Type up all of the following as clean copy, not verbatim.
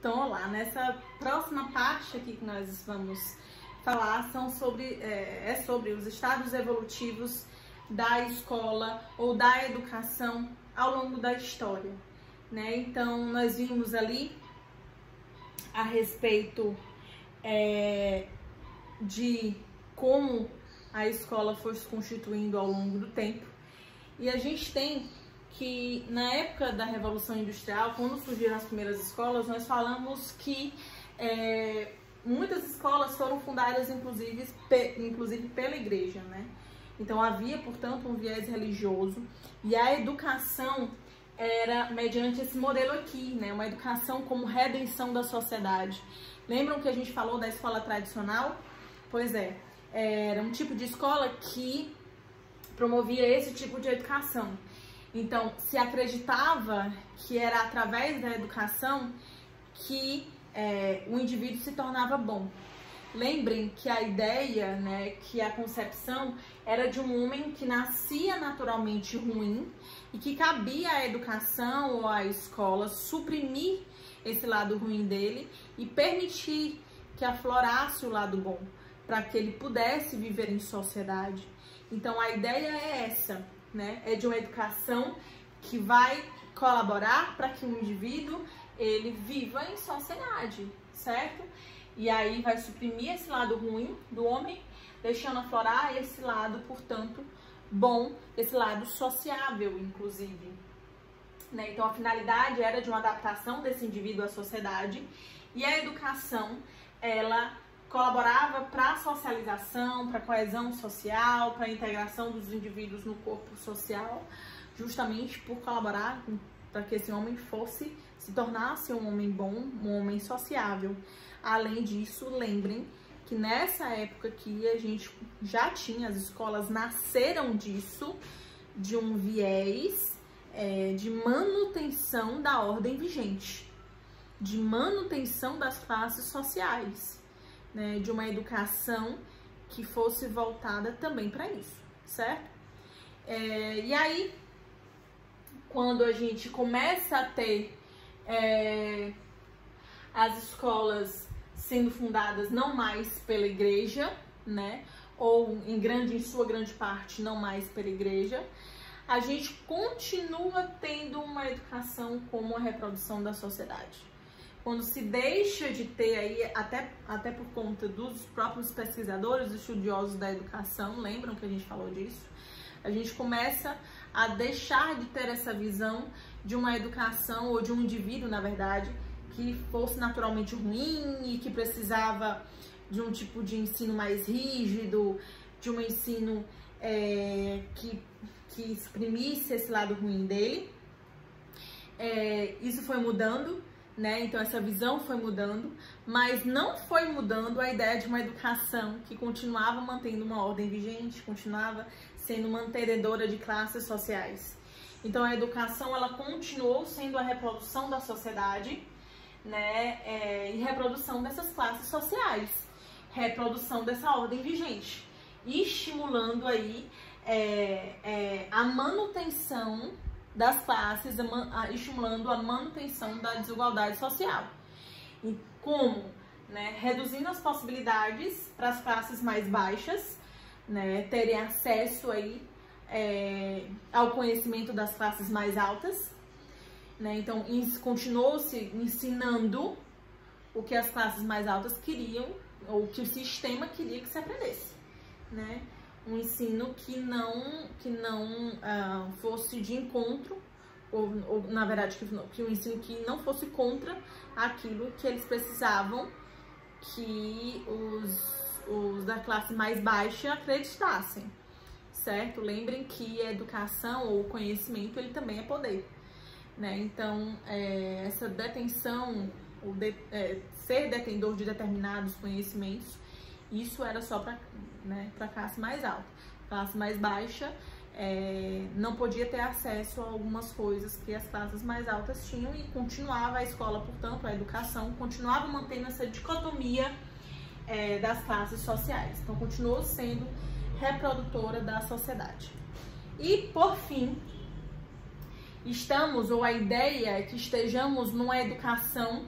Então, olá, nessa próxima parte aqui que nós vamos falar sobre os estados evolutivos da escola ou da educação ao longo da história, né? Então, nós vimos ali a respeito de como a escola foi se constituindo ao longo do tempo. E a gente tem que, na época da Revolução Industrial, quando surgiram as primeiras escolas, nós falamos que muitas escolas foram fundadas, inclusive pela igreja, né? Então havia, portanto, um viés religioso, e a educação era mediante esse modelo aqui, né? Uma educação como redenção da sociedade. Lembram que a gente falou da escola tradicional? Pois é, era um tipo de escola que promovia esse tipo de educação. Então, se acreditava que era através da educação que o indivíduo se tornava bom. Lembrem que a ideia, né, que a concepção era de um homem que nascia naturalmente ruim e que cabia à educação ou à escola suprimir esse lado ruim dele e permitir que aflorasse o lado bom, para que ele pudesse viver em sociedade. Então, a ideia é essa, né? É de uma educação que vai colaborar para que o indivíduo ele viva em sociedade, certo? E aí vai suprimir esse lado ruim do homem, deixando aflorar esse lado, portanto, bom, esse lado sociável, inclusive, né? Então, a finalidade era de uma adaptação desse indivíduo à sociedade, e a educação, ela colaborava para a socialização, para a coesão social, para a integração dos indivíduos no corpo social, justamente por colaborar para que esse homem se tornasse um homem bom, um homem sociável. Além disso, lembrem que nessa época que a gente já tinha, as escolas nasceram disso, de um viés de manutenção da ordem vigente, de manutenção das classes sociais, né, de uma educação que fosse voltada também para isso, certo? E aí, quando a gente começa a ter as escolas sendo fundadas não mais pela igreja, né, ou em sua grande parte não mais pela igreja, a gente continua tendo uma educação como a reprodução da sociedade. Quando se deixa de ter aí, até por conta dos próprios pesquisadores, estudiosos da educação, lembram que a gente falou disso? A gente começa a deixar de ter essa visão de uma educação, ou de um indivíduo, na verdade, que fosse naturalmente ruim e que precisava de um tipo de ensino mais rígido, de um ensino que exprimisse esse lado ruim dele. Isso foi mudando, né? Então essa visão foi mudando, mas não foi mudando a ideia de uma educação que continuava mantendo uma ordem vigente, continuava sendo mantenedora de classes sociais. Então a educação, ela continuou sendo a reprodução da sociedade, né? E reprodução dessas classes sociais, reprodução dessa ordem vigente, e estimulando aí a manutenção das classes, estimulando a manutenção da desigualdade social. E como? Né? Reduzindo as possibilidades para as classes mais baixas, né, terem acesso aí, ao conhecimento das classes mais altas, né? Então, continuou-se ensinando o que as classes mais altas queriam, ou que o sistema queria que se aprendesse, né? Um ensino que não fosse de encontro, ou na verdade, que um ensino que não fosse contra aquilo que eles precisavam que os da classe mais baixa acreditassem, certo? Lembrem que a educação ou o conhecimento, ele também é poder, né? Então, essa detenção, ser detentor de determinados conhecimentos, isso era só para a classe mais alta. A classe mais baixa não podia ter acesso a algumas coisas que as classes mais altas tinham, e continuava a escola, portanto, a educação, continuava mantendo essa dicotomia das classes sociais. Então, continuou sendo reprodutora da sociedade. E, por fim, a ideia é que estejamos numa educação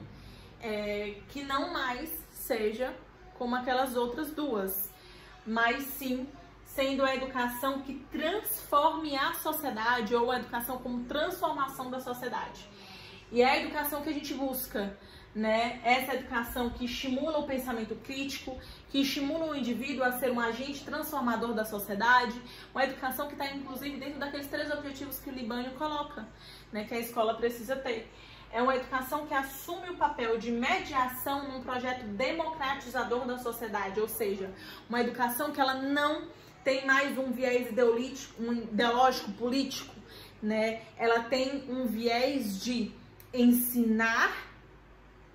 que não mais seja como aquelas outras duas, mas sim sendo a educação que transforme a sociedade, ou a educação como transformação da sociedade. E é a educação que a gente busca, né? Essa educação que estimula o pensamento crítico, que estimula o indivíduo a ser um agente transformador da sociedade, uma educação que está inclusive dentro daqueles 3 objetivos que o Libânio coloca, né? Que a escola precisa ter. É uma educação que assume o papel de mediação num projeto democratizador da sociedade, ou seja, uma educação que ela não tem mais um viés ideológico, político, né? Ela tem um viés de ensinar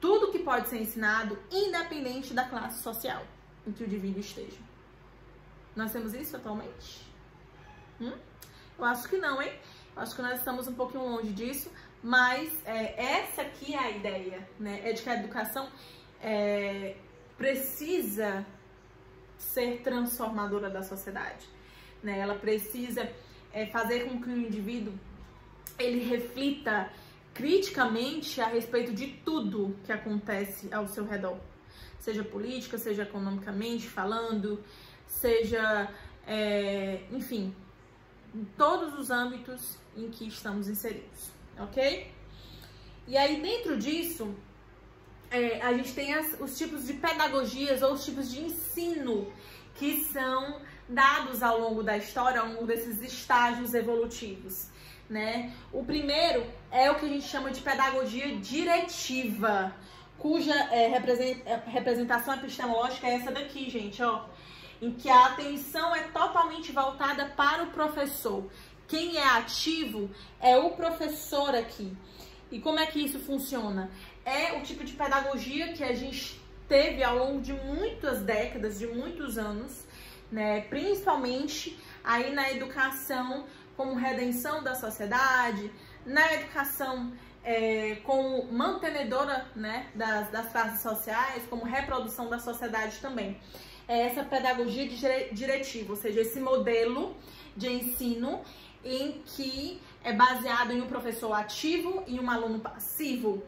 tudo que pode ser ensinado, independente da classe social em que o indivíduo esteja. Nós temos isso atualmente? Eu acho que não, hein? Eu acho que nós estamos um pouquinho longe disso, mas essa aqui é a ideia, né? É de que a educação precisa ser transformadora da sociedade, né? Ela precisa fazer com que o indivíduo ele reflita criticamente a respeito de tudo que acontece ao seu redor, seja política, seja economicamente falando, seja, enfim, em todos os âmbitos em que estamos inseridos, ok? E aí dentro disso, a gente tem os tipos de pedagogias ou os tipos de ensino que são dados ao longo da história, ao longo desses estágios evolutivos, né? O primeiro é o que a gente chama de pedagogia diretiva, cuja representação epistemológica é essa daqui, gente, ó, em que a atenção é totalmente voltada para o professor. Quem é ativo é o professor aqui. E como é que isso funciona? É o tipo de pedagogia que a gente teve ao longo de muitas décadas, de muitos anos, né? Principalmente aí na educação como redenção da sociedade, na educação como mantenedora, né, das classes sociais, como reprodução da sociedade também. É essa pedagogia diretiva, ou seja, esse modelo de ensino em que é baseado em um professor ativo e um aluno passivo,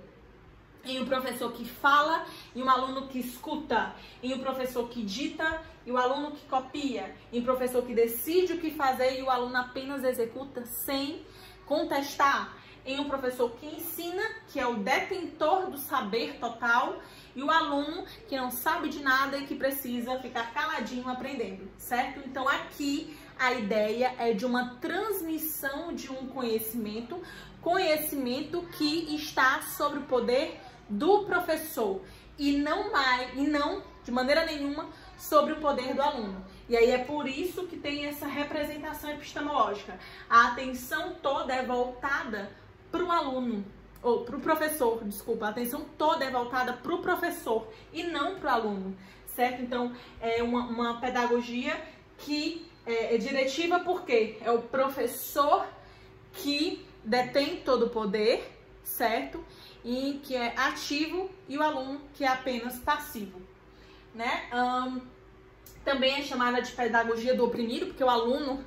em um professor que fala e um aluno que escuta, em um professor que dita e o aluno que copia, em um professor que decide o que fazer e o aluno apenas executa sem contestar, em um professor que ensina, que é o detentor do saber total, e o aluno que não sabe de nada e que precisa ficar caladinho aprendendo, certo? Então aqui a ideia é de uma transmissão de um conhecimento que está sob o poder do professor e não de maneira nenhuma sobre o poder do aluno. E aí é por isso que tem essa representação epistemológica. A atenção toda é voltada para o aluno, ou para o professor, desculpa, a atenção toda é voltada para o professor e não para o aluno, certo? Então é uma pedagogia que é diretiva porque é o professor que detém todo o poder, certo? E que é ativo e o aluno que é apenas passivo, né? Também é chamada de pedagogia do oprimido, porque o aluno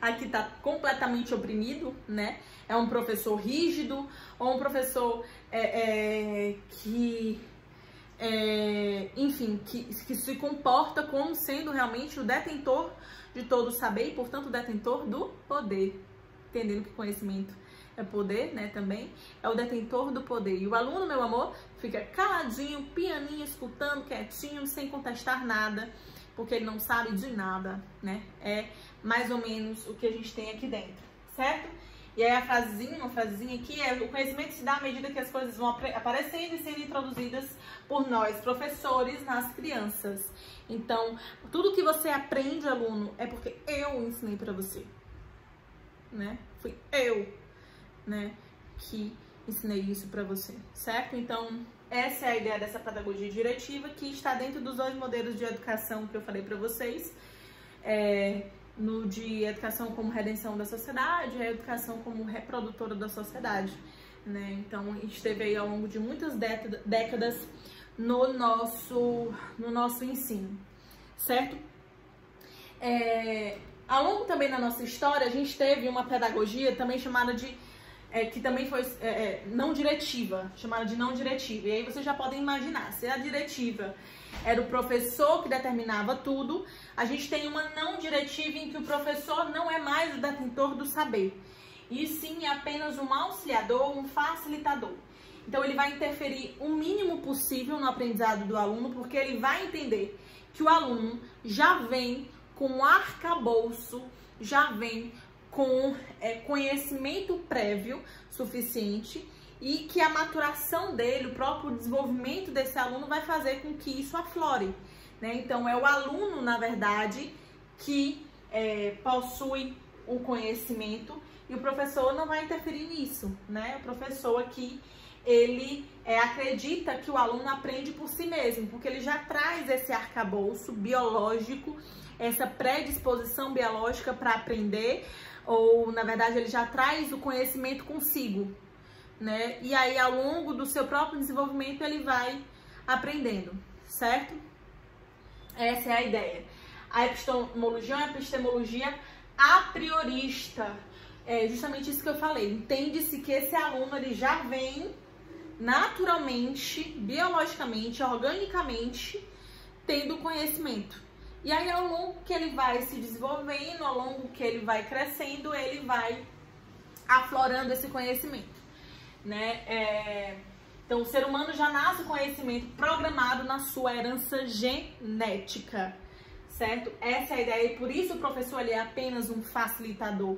aqui está completamente oprimido, né? É um professor rígido ou um professor enfim, que se comporta como sendo realmente o detentor de todo o saber e, portanto, o detentor do poder. Entendendo que conhecimento é poder, né, também, é o detentor do poder. E o aluno, meu amor, fica caladinho, pianinho, escutando, quietinho, sem contestar nada, porque ele não sabe de nada, né? É mais ou menos o que a gente tem aqui dentro, certo? E aí uma frasezinha aqui é: o conhecimento se dá à medida que as coisas vão aparecendo e sendo introduzidas por nós, professores, nas crianças. Então, tudo que você aprende, aluno, é porque eu ensinei pra você, né? Fui eu, né, que ensinei isso pra você, certo? Então, essa é a ideia dessa pedagogia diretiva que está dentro dos 2 modelos de educação que eu falei pra vocês. No de educação como redenção da sociedade e a educação como reprodutora da sociedade, né? Então, a gente teve aí ao longo de muitas décadas no nosso ensino, certo? Ao longo também da nossa história, a gente teve uma pedagogia também chamada de que também foi não diretiva, chamada de não diretiva. E aí vocês já podem imaginar, se a diretiva era o professor que determinava tudo, a gente tem uma não diretiva em que o professor não é mais o detentor do saber, e sim é apenas um auxiliador, um facilitador. Então ele vai interferir o mínimo possível no aprendizado do aluno, porque ele vai entender que o aluno já vem com um arcabouço, já vem com conhecimento prévio suficiente, e que a maturação dele, o próprio desenvolvimento desse aluno vai fazer com que isso aflore, né? Então é o aluno, na verdade, que possui o conhecimento, e o professor não vai interferir nisso, né? O professor aqui, ele acredita que o aluno aprende por si mesmo, porque ele já traz esse arcabouço biológico, essa predisposição biológica para aprender, ou na verdade ele já traz o conhecimento consigo, né? E aí ao longo do seu próprio desenvolvimento ele vai aprendendo, certo? Essa é a ideia. A epistemologia é uma epistemologia a priorista. É justamente isso que eu falei. Entende-se que esse aluno ele já vem naturalmente, biologicamente, organicamente, tendo conhecimento. E aí, ao longo que ele vai se desenvolvendo, ao longo que ele vai crescendo, ele vai aflorando esse conhecimento, né? Então, o ser humano já nasce com conhecimento programado na sua herança genética, certo? Essa é a ideia, e por isso o professor ele é apenas um facilitador,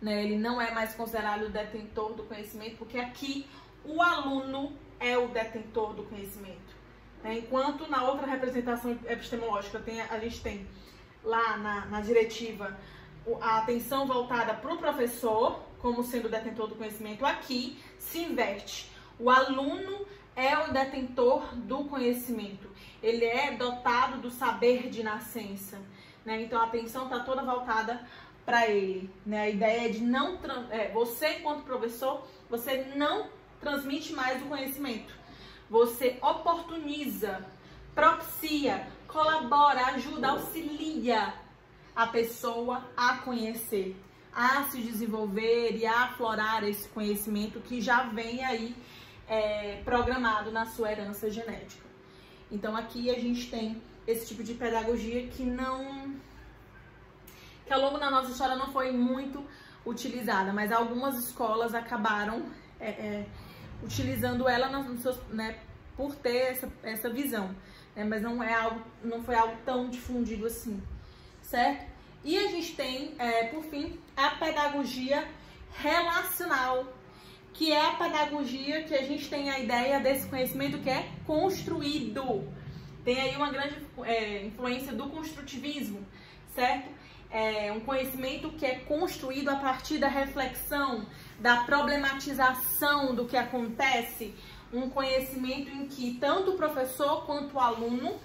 né? Ele não é mais considerado o detentor do conhecimento, porque aqui o aluno é o detentor do conhecimento, né? Enquanto na outra representação epistemológica a gente tem lá na diretiva a atenção voltada para o professor como sendo o detentor do conhecimento, aqui se inverte. O aluno é o detentor do conhecimento, ele é dotado do saber de nascença, né? Então a atenção está toda voltada para ele, né? A ideia é de não você, enquanto professor, você não transmite mais o conhecimento, você oportuniza, propicia, colabora, ajuda, auxilia a pessoa a conhecer, a se desenvolver e a aflorar esse conhecimento que já vem aí programado na sua herança genética. Então aqui a gente tem esse tipo de pedagogia que ao longo da nossa história não foi muito utilizada, mas algumas escolas acabaram utilizando ela né, por ter essa visão, né, mas não foi algo tão difundido assim, certo? E a gente tem, por fim, a pedagogia relacional, que é a pedagogia que a gente tem a ideia desse conhecimento que é construído. Tem aí uma grande influência do construtivismo, certo? Um conhecimento que é construído a partir da reflexão, da problematização do que acontece, um conhecimento em que tanto o professor quanto o aluno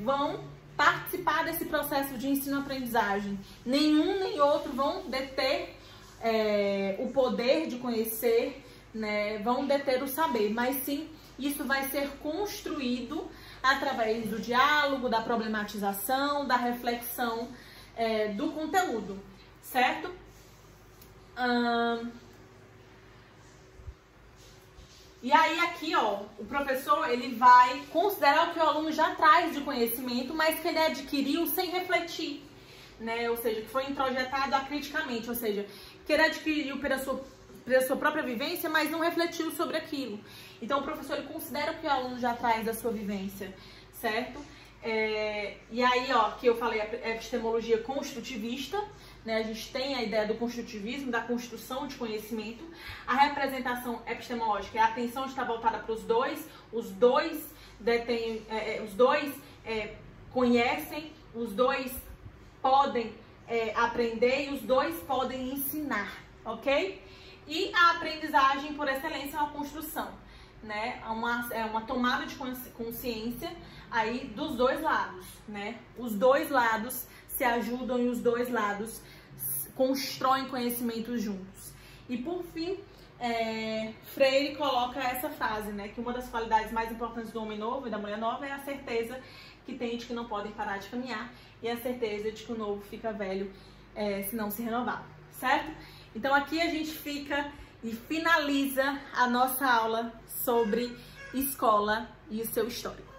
vão participar desse processo de ensino-aprendizagem. Nenhum nem outro vão deter o poder de conhecer, né, vão deter o saber, mas sim, isso vai ser construído através do diálogo, da problematização, da reflexão do conteúdo, certo? E aí aqui, ó, o professor ele vai considerar o que o aluno já traz de conhecimento, mas que ele adquiriu sem refletir, né? Ou seja, que foi introjetado acriticamente, ou seja, que ele adquiriu pela sua própria vivência, mas não refletiu sobre aquilo. Então o professor ele considera o que o aluno já traz da sua vivência, certo? E aí, ó, que eu falei, a epistemologia construtivista, né? A gente tem a ideia do construtivismo, da construção de conhecimento. A representação epistemológica, a atenção está voltada para os dois conhecem, os dois podem aprender e os dois podem ensinar, ok? E a aprendizagem, por excelência, é uma construção, né? É uma tomada de consciência aí dos dois lados, né? Os dois lados se ajudam e os dois lados constroem conhecimentos juntos. E por fim, Freire coloca essa frase, né? Que uma das qualidades mais importantes do homem novo e da mulher nova é a certeza que tem de que não podem parar de caminhar e a certeza de que o novo fica velho se não se renovar, certo? Então aqui a gente fica e finaliza a nossa aula sobre escola e o seu histórico.